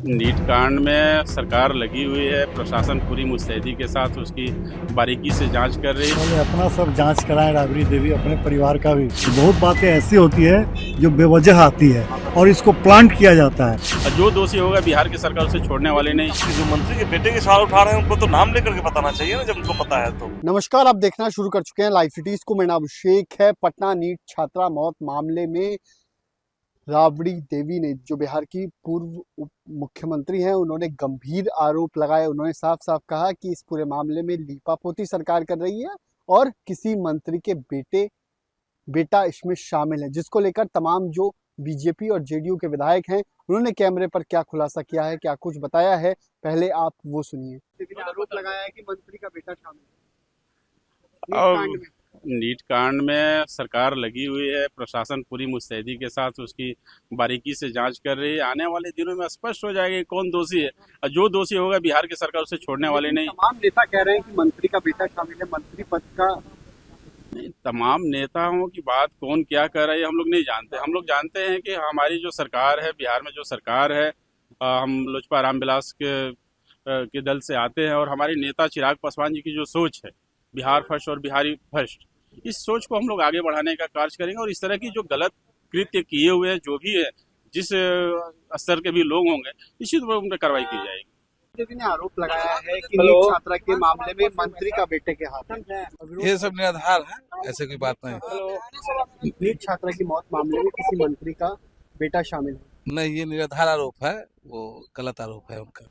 NEET कांड में सरकार लगी हुई है, प्रशासन पूरी मुस्तैदी के साथ उसकी बारीकी से जांच कर रही है। पहले अपना सब जांच कराएं राबड़ी देवी, अपने परिवार का भी। बहुत बातें ऐसी होती है जो बेवजह आती है और इसको प्लांट किया जाता है। और जो दोषी होगा बिहार की सरकार उसे छोड़ने वाली नहीं। जो मंत्री के बेटे के सवाल उठा रहे हैं उनको तो नाम लेकर के बताना चाहिए ना, जब उनको पता है तो। नमस्कार, आप देखना शुरू कर चुके हैं लाइव सिटीज को। मेरा नाम अभिषेक है। पटना नीट छात्रा मौत मामले में राबड़ी देवी ने, जो बिहार की पूर्व उप मुख्यमंत्री हैं, उन्होंने गंभीर आरोप लगाए। उन्होंने साफ साफ कहा कि इस पूरे मामले में लीपापोती सरकार कर रही है और किसी मंत्री के बेटा इसमें शामिल है, जिसको लेकर तमाम जो बीजेपी और जेडीयू के विधायक हैं, उन्होंने कैमरे पर क्या खुलासा किया है, क्या कुछ बताया है, पहले आप वो सुनिए। आरोप लगाया है कि मंत्री का बेटा शामिल है और नीट कांड में सरकार लगी हुई है, प्रशासन पूरी मुस्तैदी के साथ उसकी बारीकी से जांच कर रही है। आने वाले दिनों में स्पष्ट हो जाएगा कि कौन दोषी है, और जो दोषी होगा बिहार की सरकार उसे छोड़ने वाली नहीं। तमाम नेता कह रहे हैं कि मंत्री का बेटा शामिल है, मंत्री पद का। तमाम नेताओं की बात कौन क्या कर रहा है हम लोग नहीं जानते। हम लोग जानते हैं कि हमारी जो सरकार है, बिहार में जो सरकार है, हम लोजपा रामविलास के दल से आते हैं, और हमारे नेता चिराग पासवान जी की जो सोच है, बिहार फर्स्ट और बिहारी फर्स्ट, इस सोच को हम लोग आगे बढ़ाने का कार्य करेंगे। और इस तरह की जो गलत कृत्य किए हुए हैं, जो भी है, जिस स्तर के भी लोग होंगे, निश्चित रूप से उन पर कार्रवाई की जाएगी। देवी ने आरोप लगाया है कि नीट छात्रा के मामले में मंत्री का बेटे के हाथ है। ये सब निराधार है, ऐसे कोई बात नहीं। नीट छात्रा की मौत मामले में किसी मंत्री का बेटा शामिल है। नहीं, ये निराधार आरोप है, वो गलत आरोप है उनका।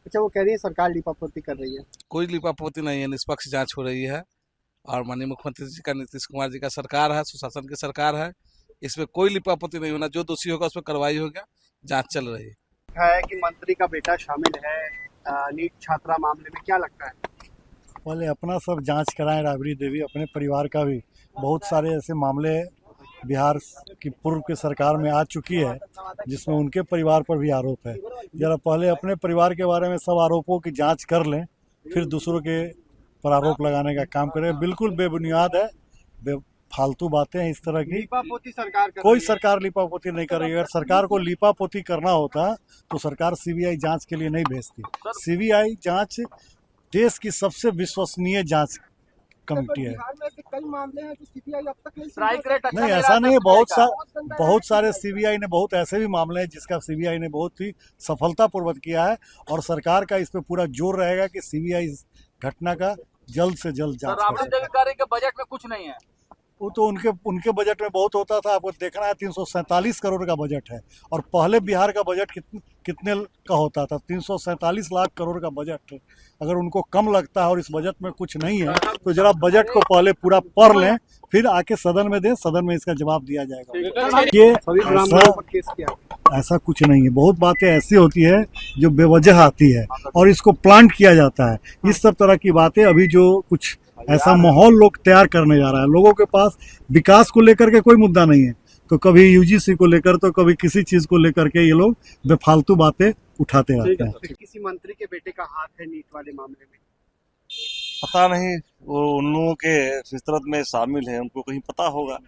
अच्छा, वो कह रही है सरकार लीपापोती कर रही है। कोई लिपापोती नहीं है, निष्पक्ष जांच हो रही है। और माननीय मुख्यमंत्री जी का, नीतीश कुमार जी का सरकार है, सुशासन की सरकार है। इसमें कोई लिपापोती नहीं होना, जो दोषी होगा उस पर कार्रवाई होगा, जांच चल रही है कि मंत्री का बेटा शामिल है नीट छात्रा मामले में, क्या लगता है? पहले अपना सब जांच कराएं राबड़ी देवी, अपने परिवार का भी। बहुत सारे ऐसे मामले बिहार की पूर्व की सरकार में आ चुकी है जिसमें उनके परिवार पर भी आरोप है। जरा पहले अपने परिवार के बारे में सब आरोपों की जांच कर लें, फिर दूसरों के पर आरोप लगाने का काम करें। बिल्कुल बेबुनियाद है, फालतू बातें हैं इस तरह की। लीपापोती सरकार कर कोई रही है। सरकार लीपापोती नहीं कर रही है। अगर सरकार को लीपापोती करना होता तो सरकार सीबीआई जांच के लिए नहीं भेजती। सीबीआई जांच देश की सबसे विश्वसनीय जांच कमेटी है। कई मामले हैं जो सीबीआई अब तक नहीं, ऐसा नहीं है। बहुत सारे सीबीआई ने, बहुत ऐसे भी मामले हैं जिसका सीबीआई ने बहुत ही सफलतापूर्वक किया है, और सरकार का इस पे पूरा जोर रहेगा कि सीबीआई इस घटना का जल्द से जल्द जांच करे। के बजट में कुछ नहीं है। वो तो उनके बजट में बहुत होता था। आपको देखना है 347 करोड़ का बजट है, और पहले बिहार का बजट कितने का होता था? 347 लाख करोड़ का बजट है। अगर उनको कम लगता है और इस बजट में कुछ नहीं है, तो जरा बजट को पहले पूरा पढ़ लें, फिर आके सदन में दें, सदन में इसका जवाब दिया जाएगा। ये ऐसा कुछ नहीं है। बहुत बातें ऐसी होती है जो बेवजह आती है और इसको प्लांट किया जाता है। इस सब तरह की बातें अभी जो कुछ ऐसा माहौल लोग तैयार करने जा रहा है। लोगों के पास विकास को लेकर के कोई मुद्दा नहीं है, तो कभी यूजीसी को लेकर, तो कभी किसी चीज को लेकर के ये लोग बेफालतू बातें उठाते रहते हैं। किसी मंत्री के बेटे का हाथ है नीट वाले मामले में? पता नहीं, वो उन लोगों के फितरत में शामिल है, उनको कहीं पता होगा,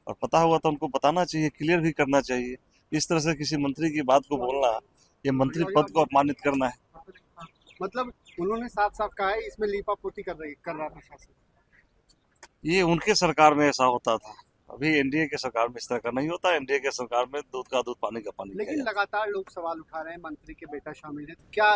और पता होगा तो उनको बताना चाहिए, क्लियर भी करना चाहिए। इस तरह से किसी मंत्री की बात को बोलना, ये मंत्री पद को अपमानित करना है। मतलब उन्होंने साफ साफ कहा है इसमें लीपापोती कर रहा प्रशासन। ये उनके सरकार में ऐसा होता था, अभी एनडीए के सरकार में इस तरह का नहीं होता। एनडीए के सरकार में दूध का दूध, पानी का पानी। लेकिन लगातार लोग सवाल उठा रहे हैं, मंत्री के बेटा शामिल है, क्या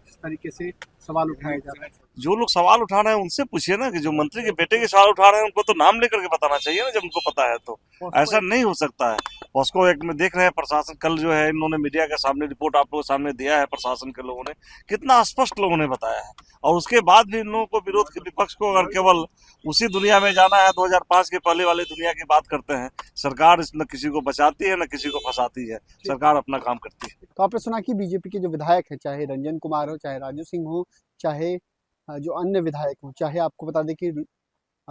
इस तरीके से सवाल उठाए जा रहे हैं? जो लोग सवाल उठा रहे हैं उनसे पूछिए ना, कि जो मंत्री के बेटे के सवाल उठा रहे हैं उनको तो नाम लेकर के बताना चाहिए ना, जब उनको पता है तो। ऐसा नहीं हो सकता है। पॉस्को एक्ट में देख रहे हैं प्रशासन, कल जो है इन्होंने मीडिया के सामने रिपोर्ट आप लोगों के सामने दिया है, प्रशासन के लोगों ने कितना स्पष्ट लोगों ने बताया है। और उसके बाद भी इन लोगों को, विरोध के विपक्ष को, अगर केवल उसी दुनिया में जाना है, 2005 के पहले वाले दुनिया की बात करते हैं। सरकार न किसी को बचाती है, न किसी को फंसाती है। सरकार अपना काम करती है। तो आपने सुना कि बीजेपी के जो विधायक है, चाहे रंजन कुमार हो, चाहे राजू सिंह हो, चाहे जो अन्य विधायक हो, चाहे आपको बता दें कि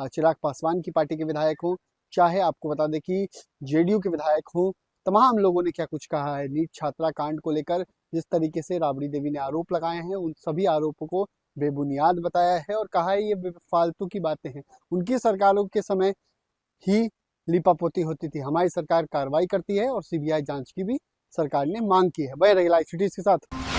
चिराग पासवान की पार्टी के विधायक हो, चाहे आपको बता दें कि जेडीयू के विधायक हो, तमाम लोगों ने क्या कुछ कहा है नीट छात्रा कांड को लेकर। जिस तरीके से राबड़ी देवी ने आरोप लगाए हैं, उन सभी आरोपों को बेबुनियाद बताया है और कहा है ये फालतू की बातें हैं। उनकी सरकारों के समय ही लीपापोती होती थी, हमारी सरकार कार्रवाई करती है और सीबीआई जांच की भी सरकार ने मांग की है। बने रहिए लाइव सिटीज के साथ।